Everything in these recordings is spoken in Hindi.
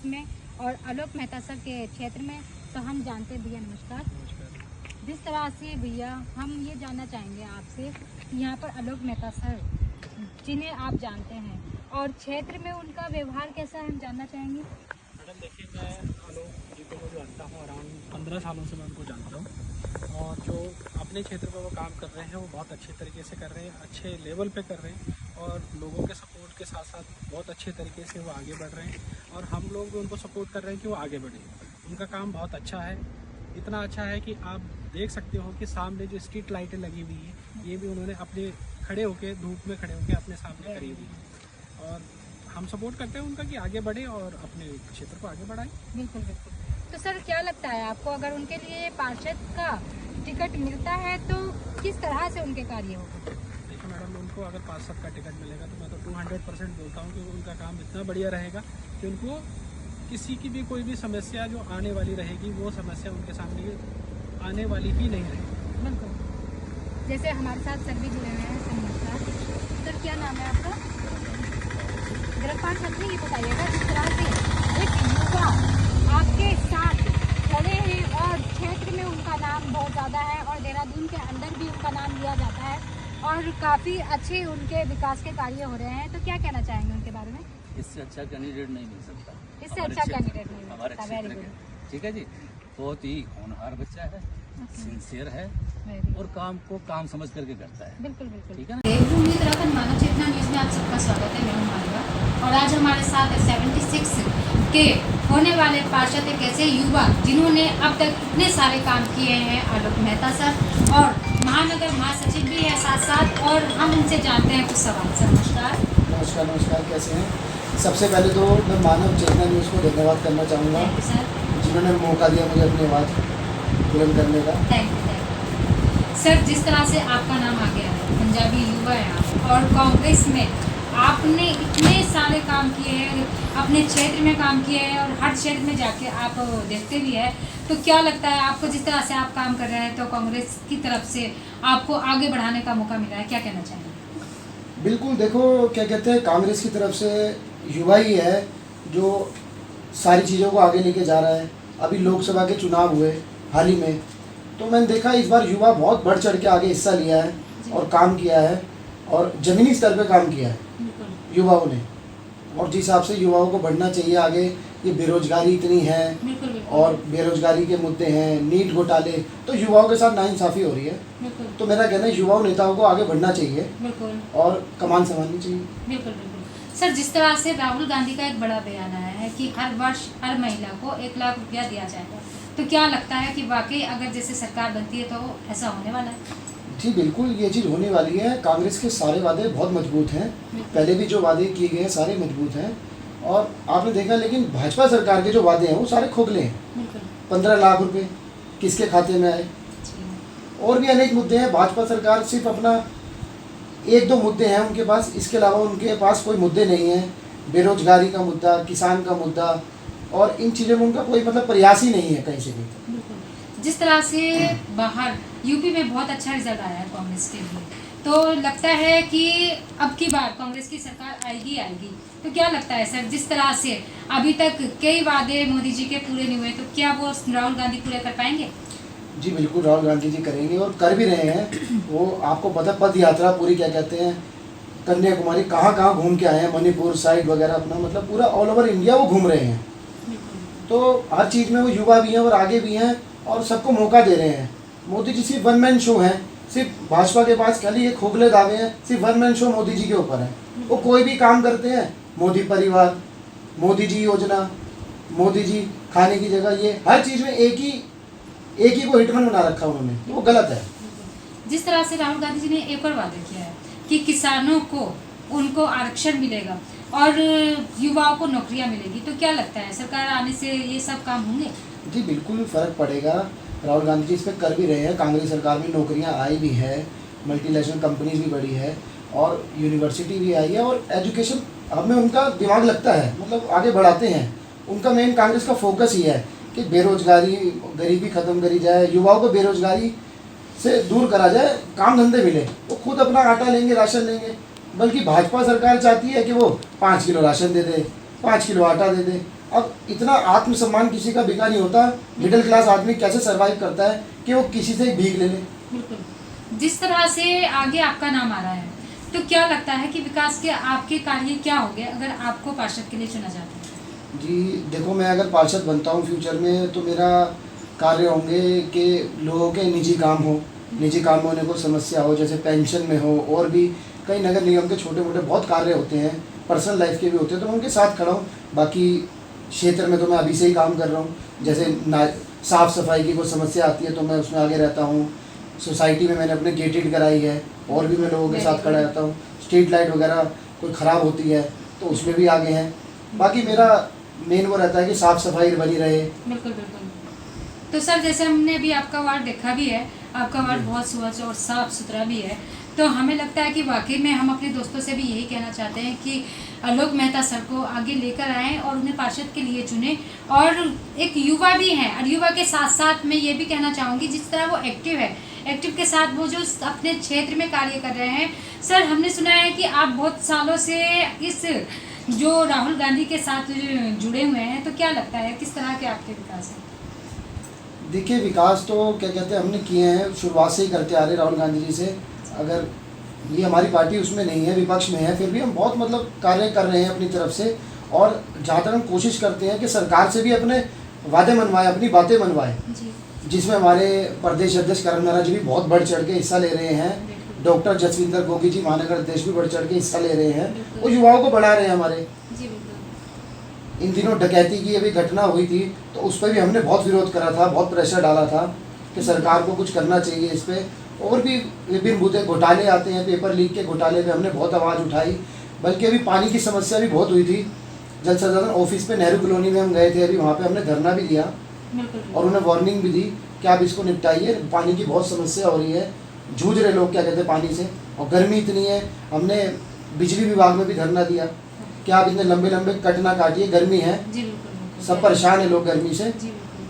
में और आलोक मेहता सर के क्षेत्र में। तो हम जानते हैं भैया, नमस्कार। जिस तरह से भैया हम ये जानना चाहेंगे आपसे कि यहाँ पर आलोक मेहता सर जिन्हें आप जानते हैं और क्षेत्र में उनका व्यवहार कैसा है, हम जानना चाहेंगे। मैडम देखिए, मैं आलोक जी को जानता हूँ, अराउंड 15 सालों से मैं उनको जानता हूँ। और जो अपने क्षेत्र में वो काम कर रहे हैं वो बहुत अच्छे तरीके से कर रहे हैं, अच्छे लेवल पे कर रहे हैं और लोगों के सपोर्ट के साथ साथ बहुत अच्छे तरीके से वो आगे बढ़ रहे हैं। और हम लोग भी उनको सपोर्ट कर रहे हैं कि वो आगे बढ़े। उनका काम बहुत अच्छा है, इतना अच्छा है कि आप देख सकते हो कि सामने जो स्ट्रीट लाइटें लगी हुई हैं ये भी उन्होंने अपने खड़े होकर, धूप में खड़े होकर अपने सामने करी हुई है। और हम सपोर्ट करते हैं उनका कि आगे बढ़े और अपने क्षेत्र को आगे बढ़ाएं। बिल्कुल बिल्कुल। तो सर क्या लगता है आपको, अगर उनके लिए पार्षद का टिकट मिलता है तो किस तरह से उनके कार्य होगा? देखिए मैडम, उनको अगर पार्षद का टिकट मिलेगा तो मैं तो 200% बोलता हूँ कि उनका काम इतना बढ़िया रहेगा कि उनको किसी की भी कोई भी समस्या जो आने वाली रहेगी वो समस्या उनके सामने आने वाली ही नहीं रहेगी। बिल्कुल। जैसे हमारे साथ सर भी जुड़े हुए हैं, सर नमस्कार। सर क्या नाम है आपका? गिरफ्तार सर ये बताइएगा, जिस तरह से एक युवा आपके साथ खड़े हैं और क्षेत्र में उनका नाम बहुत ज़्यादा है और देहरादून के अंदर भी उनका नाम लिया जाता है और काफ़ी अच्छे उनके विकास के कार्य हो रहे हैं, तो क्या कहना चाहेंगे उनके बारे में? इससे अच्छा कैंडिडेट नहीं मिल सकता। इससे अच्छा कैंडिडेट नहीं मिल हमारे सकता। वेरी क्षेत्र गुड। के, ठीक है जी। बहुत ही होनहार बच्चा है, सिंसियर है और काम को काम समझ करके करता है। बिल्कुल बिल्कुल, ठीक है ना। देवभूमि उत्तराखंड मानव चेतना न्यूज़ में आप सबका स्वागत है। मैं हूं मालवा और आज हमारे साथ 76 के होने वाले पार्षद एक ऐसे युवा जिन्होंने अब तक इतने सारे काम किए हैं, आलोक मेहता सर, और महानगर महासचिव भी है साथ साथ, और हम उनसे जानते हैं कुछ सवाल। सर नमस्कार। नमस्कार नमस्कार, कैसे हैं? सबसे पहले तो मैं मानव चेतना न्यूज़ को धन्यवाद करना चाहूँगा थैंक यू सर, जिन्होंने मौका दिया मुझे अपनी आवाज़ बुलंद करने का। Thank you sir. जिस तरह से आपका नाम आ गया है, पंजाबी युवा है आप, और कांग्रेस में आपने इतने सारे काम किए हैं, अपने क्षेत्र में काम किए हैं और हर क्षेत्र में जाके आप देखते भी हैं, तो क्या लगता है आपको, जिस तरह से आप काम कर रहे हैं तो कांग्रेस की तरफ से आपको आगे बढ़ाने का मौका मिला है, क्या कहना चाहेंगे? बिल्कुल, देखो क्या कहते हैं, कांग्रेस की तरफ से युवा ही है जो सारी चीज़ों को आगे लेके जा रहा है। अभी लोकसभा के चुनाव हुए हाल ही में, तो मैंने देखा इस बार युवा बहुत बढ़ चढ़ के आगे हिस्सा लिया है और काम किया है और ज़मीनी स्तर पे काम किया है युवाओं ने। और जिस हिसाब से युवाओं को बढ़ना चाहिए आगे, ये बेरोजगारी इतनी है और बेरोजगारी के मुद्दे हैं, नीट घोटाले, तो युवाओं के साथ नाइंसाफ़ी हो रही है। तो मेरा कहना है युवाओं नेताओं को आगे बढ़ना चाहिए और कमान संभालनी चाहिए। बिल्कुल बिल्कुल। सर जिस तरह से राहुल गांधी का एक बड़ा बयान आया है कि हर वर्ष हर महिला को 1 लाख रुपया दिया जाएगा, तो क्या लगता है कि वाकई अगर जैसे सरकार बनती है तो ऐसा होने वाला है? जी बिल्कुल, ये चीज़ होने वाली है। कांग्रेस के सारे वादे बहुत मजबूत हैं, पहले भी जो वादे किए गए हैं सारे मजबूत हैं। और आपने देखा, लेकिन भाजपा सरकार के जो वादे हैं वो सारे खोखले हैं। 15 लाख रुपए किसके खाते में आए? और भी अनेक मुद्दे हैं। भाजपा सरकार सिर्फ अपना 1-2 मुद्दे हैं उनके पास, इसके अलावा उनके पास कोई मुद्दे नहीं हैं। बेरोजगारी का मुद्दा, किसान का मुद्दा, और इन चीज़ों में उनका कोई मतलब प्रयास ही नहीं है कहीं से भी। जिस तरह से बाहर यूपी में बहुत अच्छा रिजल्ट आया है कांग्रेस के लिए, तो लगता है कि अब की बार कांग्रेस की सरकार आएगी। तो क्या लगता है सर, जिस तरह से अभी तक कई वादे मोदी जी के पूरे नहीं हुए, तो क्या वो राहुल गांधी पूरे कर पाएंगे? जी बिल्कुल, राहुल गांधी जी करेंगे और कर भी रहे हैं। वो आपको पता, पद यात्रा पूरी क्या कहते हैं, कन्याकुमारी कहाँ कहाँ घूम के आए हैं, मणिपुर साइड वगैरह, अपना मतलब पूरा ऑल ओवर इंडिया वो घूम रहे हैं। तो हर चीज़ में वो युवा भी हैं और आगे भी हैं और सबको मौका दे रहे हैं। मोदी जी सिर्फ 1 मैन शो हैं, सिर्फ भाजपा के पास खाली ये खोखले दावे हैं, सिर्फ 1 मैन शो मोदी जी के ऊपर है। वो कोई भी काम करते हैं, मोदी परिवार, मोदी जी योजना, मोदी जी खाने की जगह, ये हर चीज़ में एक ही को हिटमैन बना रखा उन्होंने, वो गलत है। जिस तरह से राहुल गांधी जी ने एक और वादा किया है कि किसानों को उनको आरक्षण मिलेगा और युवाओं को नौकरियां मिलेगी, तो क्या लगता है सरकार आने से ये सब काम होंगे? जी बिल्कुल फ़र्क पड़ेगा। राहुल गांधी जी इस पर कर भी रहे हैं। कांग्रेस सरकार में नौकरियां आई भी है, मल्टीनेशनल कंपनीज भी बढ़ी है और यूनिवर्सिटी भी आई है और एजुकेशन हमें उनका दिमाग लगता है, मतलब आगे बढ़ाते हैं। उनका मेन कांग्रेस का फोकस ही है कि बेरोजगारी, गरीबी ख़त्म करी जाए, युवाओं को बेरोजगारी से दूर करा जाए, काम धंधे मिले, वो खुद अपना आटा लेंगे, राशन लेंगे। बल्कि भाजपा सरकार चाहती है कि वो 5 किलो राशन दे दे, 5 किलो आटा दे दे अब इतना आत्मसम्मान किसी का बिका नहीं होता, मिडिल क्लास आदमी कैसे सर्वाइव करता है कि वो किसी से भीख ले ले। बिल्कुल। जिस तरह से आगे आपका नाम आ रहा है, तो क्या लगता है कि विकास के आपके कार्य क्या होंगे अगर आपको पार्षद के लिए चुना जाता है? जी देखो, मैं अगर पार्षद बनता हूँ फ्यूचर में तो मेरा कार्य होंगे कि लोगों के निजी काम हो, निजी काम में उन्हें कोई समस्या हो, जैसे पेंशन में हो, और भी कई नगर निगम के छोटे मोटे बहुत कार्य होते हैं, पर्सनल लाइफ के भी होते हैं, तो मैं उनके साथ खड़ा हूँ। बाकी क्षेत्र में तो मैं अभी से ही काम कर रहा हूँ, जैसे साफ़ सफाई की कोई समस्या आती है तो मैं उसमें आगे रहता हूँ। सोसाइटी में मैंने अपने गेटेड कराई है, और भी मैं लोगों के साथ खड़ा रहता हूँ। स्ट्रीट लाइट वगैरह कोई ख़राब होती है तो उसमें भी आगे हैं। बाकी मेरा मेन वो रहता है कि साफ़ सफाई बनी रहे। बिल्कुल बिल्कुल। तो सर जैसे हमने अभी आपका वार्ड देखा भी है, आपका वार्ड बहुत स्वच्छ और साफ़ सुथरा भी है, तो हमें लगता है कि वाकई में हम अपने दोस्तों से भी यही कहना चाहते हैं कि आलोक मेहता सर को आगे लेकर आएँ और उन्हें पार्षद के लिए चुनें। और एक युवा भी हैं, और युवा के साथ साथ मैं ये भी कहना चाहूँगी जिस तरह वो एक्टिव है, एक्टिव के साथ वो जो अपने क्षेत्र में कार्य कर रहे हैं। सर हमने सुना है कि आप बहुत सालों से इस जो राहुल गांधी के साथ जुड़े हुए हैं, तो क्या लगता है किस तरह के आपके विकास हैं? देखिए विकास तो क्या कहते हैं हमने किए हैं, शुरुआत से ही करते आ रहे राहुल गांधी जी से। अगर ये हमारी पार्टी उसमें नहीं है, विपक्ष में है, फिर भी हम बहुत मतलब कार्य कर रहे हैं अपनी तरफ से। और जहाँ तक हम कोशिश करते हैं कि सरकार से भी अपने वादे मनवाएं, अपनी बातें मनवाएं, जिसमें हमारे प्रदेश अध्यक्ष करण नारायण जी भी बहुत बढ़ चढ़ के हिस्सा ले रहे हैं। डॉक्टर जसविंदर गोगी जी महानगर अध्यक्ष भी बढ़ चढ़ के हिस्सा ले रहे हैं, वो युवाओं को बढ़ा रहे हैं हमारे। इन दिनों डकैती की अभी घटना हुई थी तो उस पर भी हमने बहुत विरोध करा था, बहुत प्रेशर डाला था कि सरकार को कुछ करना चाहिए इस पर। और भी विभिन्न मुद्दे, घोटाले आते हैं, पेपर लीक के घोटाले पे हमने बहुत आवाज़ उठाई। बल्कि अभी पानी की समस्या भी बहुत हुई थी, जल संसाधन ऑफिस पे नेहरू कॉलोनी में हम गए थे, अभी वहाँ पे हमने धरना भी दिया और उन्हें वार्निंग भी दी कि आप इसको निपटाइए, पानी की बहुत समस्या हो रही है, जूझ रहे लोग क्या कहते हैं पानी से, और गर्मी इतनी है। हमने बिजली विभाग में भी धरना दिया कि आप इतने लंबे लंबे कट ना काटिए, गर्मी है, सब परेशान है लोग गर्मी से।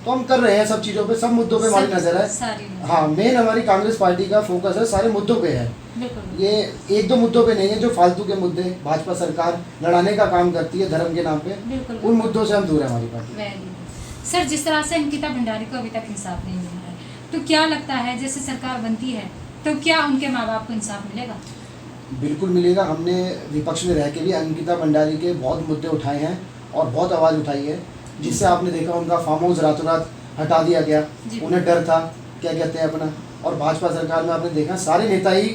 तो हम कर रहे हैं सब चीज़ों पे, सब मुद्दों पे हमारी नज़र है। हाँ, मेन हमारी कांग्रेस पार्टी का फोकस है सारे मुद्दों पे है, ये एक दो मुद्दों पे नहीं है जो फालतू के मुद्दे भाजपा सरकार लड़ाने का काम करती है धर्म के नाम पे, उन मुद्दों से हम दूर है हमारी पार्टी। सर जिस तरह से अंकिता भंडारी को अभी तक इंसाफ नहीं मिला है, तो क्या लगता है जैसे सरकार बनती है तो क्या उनके माँ बाप को इंसाफ मिलेगा? बिल्कुल मिलेगा। हमने विपक्ष में रह के भी अंकिता भंडारी के बहुत मुद्दे उठाए हैं और बहुत आवाज़ उठाई है, जिससे आपने देखा उनका फार्म हाउस रातों रात हटा दिया गया, उन्हें डर था क्या कहते हैं अपना। और भाजपा सरकार में आपने देखा सारे नेता ही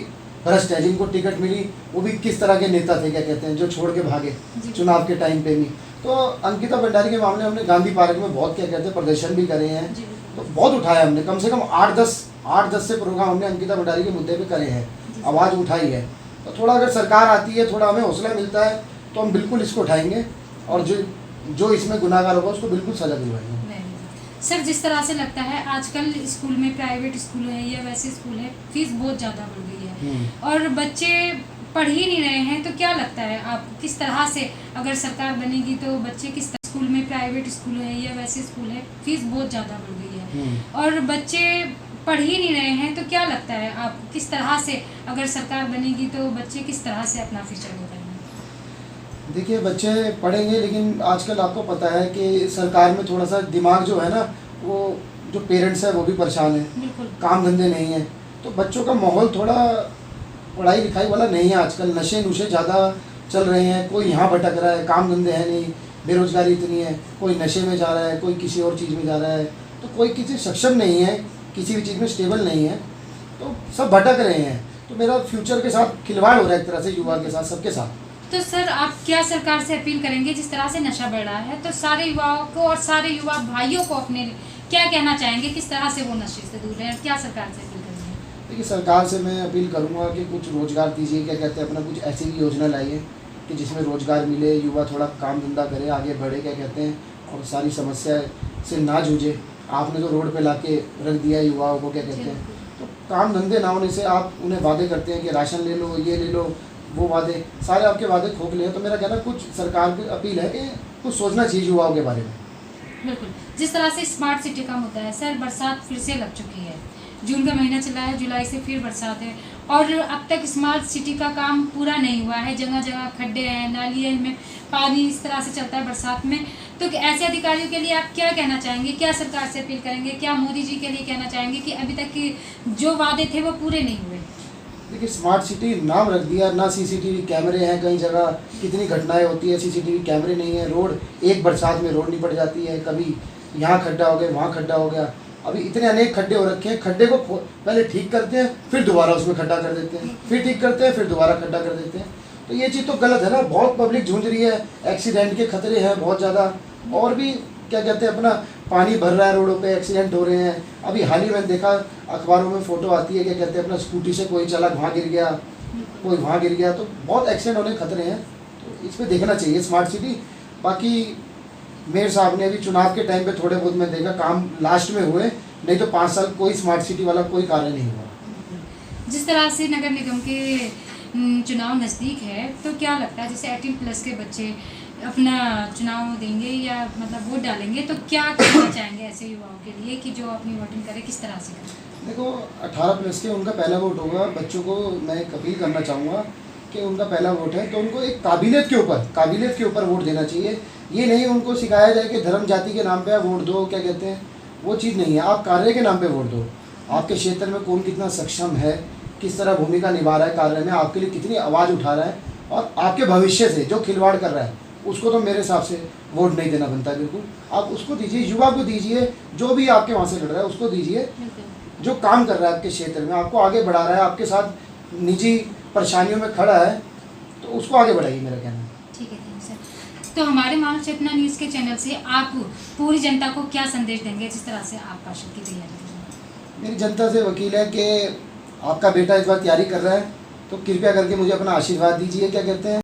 भ्रष्ट है, जिनको टिकट मिली वो भी किस तरह के नेता थे क्या कहते हैं जो छोड़ के भागे चुनाव के टाइम पे भी। तो अंकिता भंडारी के मामले हमने गांधी पार्क में बहुत क्या कहते हैं प्रदर्शन भी करे हैं, तो बहुत उठाया हमने, कम से कम 8-10 से प्रोग्राम हमने अंकिता भंडारी के मुद्दे पे करे हैं, आवाज़ उठाई है। तो थोड़ा अगर सरकार आती है, थोड़ा हमें हौसला मिलता है तो हम बिल्कुल इसको उठाएंगे और जो इसमें गुनाहगार होगा उसको बिल्कुल सजा दिलवाएंगे। सर जिस तरह से लगता है आजकल स्कूल में, प्राइवेट स्कूल है या वैसे स्कूल है, फीस बहुत ज़्यादा बढ़ गई है और बच्चे पढ़ ही नहीं रहे हैं, तो क्या लगता है आप किस तरह से अगर सरकार बनेगी तो बच्चे किस तरह, स्कूल में, प्राइवेट स्कूल है या वैसे स्कूल है, फीस बहुत ज़्यादा बढ़ गई है और बच्चे पढ़ ही नहीं रहे हैं, तो क्या लगता है आप किस तरह से अगर सरकार बनेगी तो बच्चे किस तरह से अपना फ्यूचर बताएंगे? देखिए बच्चे पढ़ेंगे, लेकिन आजकल आपको पता है कि सरकार में थोड़ा सा दिमाग जो है ना, वो जो पेरेंट्स है वो भी परेशान है, काम धंधे नहीं है, तो बच्चों का माहौल थोड़ा पढ़ाई लिखाई वाला नहीं है। आजकल नशे नुशे ज़्यादा चल रहे हैं, कोई यहाँ भटक रहा है, काम धंधे है नहीं, बेरोजगारी इतनी है, कोई नशे में जा रहा है, कोई किसी और चीज़ में जा रहा है, तो कोई किसी सक्षम नहीं है, किसी भी चीज़ में स्टेबल नहीं है, तो सब भटक रहे हैं। तो मेरा फ्यूचर के साथ खिलवाड़ हो रहा है एक तरह से, युवा के साथ, सबके साथ। तो सर आप क्या सरकार से अपील करेंगे, जिस तरह से नशा बढ़ रहा है, तो सारे युवाओं को और सारे युवा भाइयों को अपने क्या कहना चाहेंगे, किस तरह से वो नशे से दूर रहें, क्या सरकार से अपील करेंगे? देखिए सरकार से मैं अपील करूँगा कि कुछ रोज़गार दीजिए, क्या कहते हैं अपना कुछ ऐसी भी योजना लाइए कि जिसमें रोज़गार मिले, युवा थोड़ा काम धंधा करे, आगे बढ़े, क्या कहते हैं, और सारी समस्या से ना जूझे। आपने तो रोड पे लाके रख दिया युवाओं को, क्या कहते हैं, तो काम धंधे ना होने से आप उन्हें वादे करते हैं कि राशन ले लो, ये ले लो, वो वादे सारे आपके वादे खोखले हैं। तो मेरा कहना कुछ सरकार की अपील है कि कुछ सोचना चाहिए युवाओं के बारे में। बिल्कुल। जिस तरह से स्मार्ट सिटी का मुद्दा है सर, बरसात फिर से लग चुकी है, जून का महीना चला है, जुलाई से फिर बरसात है और अब तक स्मार्ट सिटी का काम पूरा नहीं हुआ है, जगह जगह खड्डे हैं, नाली में पानी इस तरह से चलता है बरसात में। तो ऐसे अधिकारियों के लिए आप क्या कहना चाहेंगे, क्या सरकार से अपील करेंगे, क्या मोदी जी के लिए कहना चाहेंगे कि अभी तक की जो वादे थे वो पूरे नहीं हुए? देखिए, स्मार्ट सिटी नाम रख दिया, ना सीसीटीवी कैमरे हैं, कई जगह कितनी घटनाएं होती है, सीसीटीवी कैमरे नहीं है, रोड एक बरसात में रोड नहीं पड़ जाती है, कभी यहाँ खड्डा हो गया, वहाँ खड्डा हो गया। अभी इतने अनेक खड्डे हो रखे हैं, खड्डे को पहले ठीक करते हैं, फिर दोबारा उसमें खड्डा कर देते हैं, फिर ठीक करते हैं, फिर दोबारा खड्डा कर देते हैं। तो ये चीज़ तो गलत है ना। बहुत पब्लिक झूंझ रही है, एक्सीडेंट के खतरे हैं बहुत ज़्यादा, और भी क्या कहते हैं अपना पानी भर रहा है रोडों पे, एक्सीडेंट हो रहे हैं। अभी हाल ही में देखा अखबारों में फ़ोटो आती है, क्या कहते हैं अपना स्कूटी से कोई चला वहाँ गिर गया, कोई वहाँ गिर गया, तो बहुत एक्सीडेंट होने के खतरे हैं। तो इस पर देखना चाहिए स्मार्ट सिटी। बाकी मेयर साहब ने अभी चुनाव के टाइम पे थोड़े बहुत मैं देखा काम लास्ट में हुए, नहीं तो 5 साल कोई स्मार्ट सिटी वाला कोई कार्य नहीं हुआ। जिस तरह से नगर निगम के चुनाव नज़दीक है, तो क्या लगता है जैसे 18+ के बच्चे अपना चुनाव देंगे या मतलब वोट डालेंगे, तो क्या कहना चाहेंगे ऐसे युवाओं के लिए कि जो अपनी वोटिंग करें, किस तरह से करें? देखो, 18+ के उनका पहला वोट होगा। बच्चों को मैं एक अपील करना चाहूँगा कि उनका पहला वोट है तो उनको एक काबिलियत के ऊपर वोट देना चाहिए। ये नहीं उनको सिखाया जाए कि धर्म जाति के नाम पे आप वोट दो, क्या कहते हैं, वो चीज़ नहीं है। आप कार्य के नाम पे वोट दो। आपके क्षेत्र में कौन कितना सक्षम है, किस तरह भूमिका निभा रहा है कार्य में, आपके लिए कितनी आवाज़ उठा रहा है, और आपके भविष्य से जो खिलवाड़ कर रहा है उसको तो मेरे हिसाब से वोट नहीं देना बनता बिल्कुल। आप उसको दीजिए, युवा को दीजिए, जो भी आपके वहाँ से लड़ रहा है उसको दीजिए, जो काम कर रहा है आपके क्षेत्र में, आपको आगे बढ़ा रहा है, आपके साथ निजी परेशानियों में खड़ा है, तो उसको आगे बढ़ाइए, मेरा कहना है। ठीक है, थैंक सर। तो हमारे मानव चेतना न्यूज़ के चैनल से आप पूरी जनता को क्या संदेश देंगे जिस तरह से आप भाषण की तैयारी कर रहे हैं? मेरी जनता से वकील है कि आपका बेटा इस बार तैयारी कर रहा है, तो कृपया करके मुझे अपना आशीर्वाद दीजिए, क्या कहते हैं।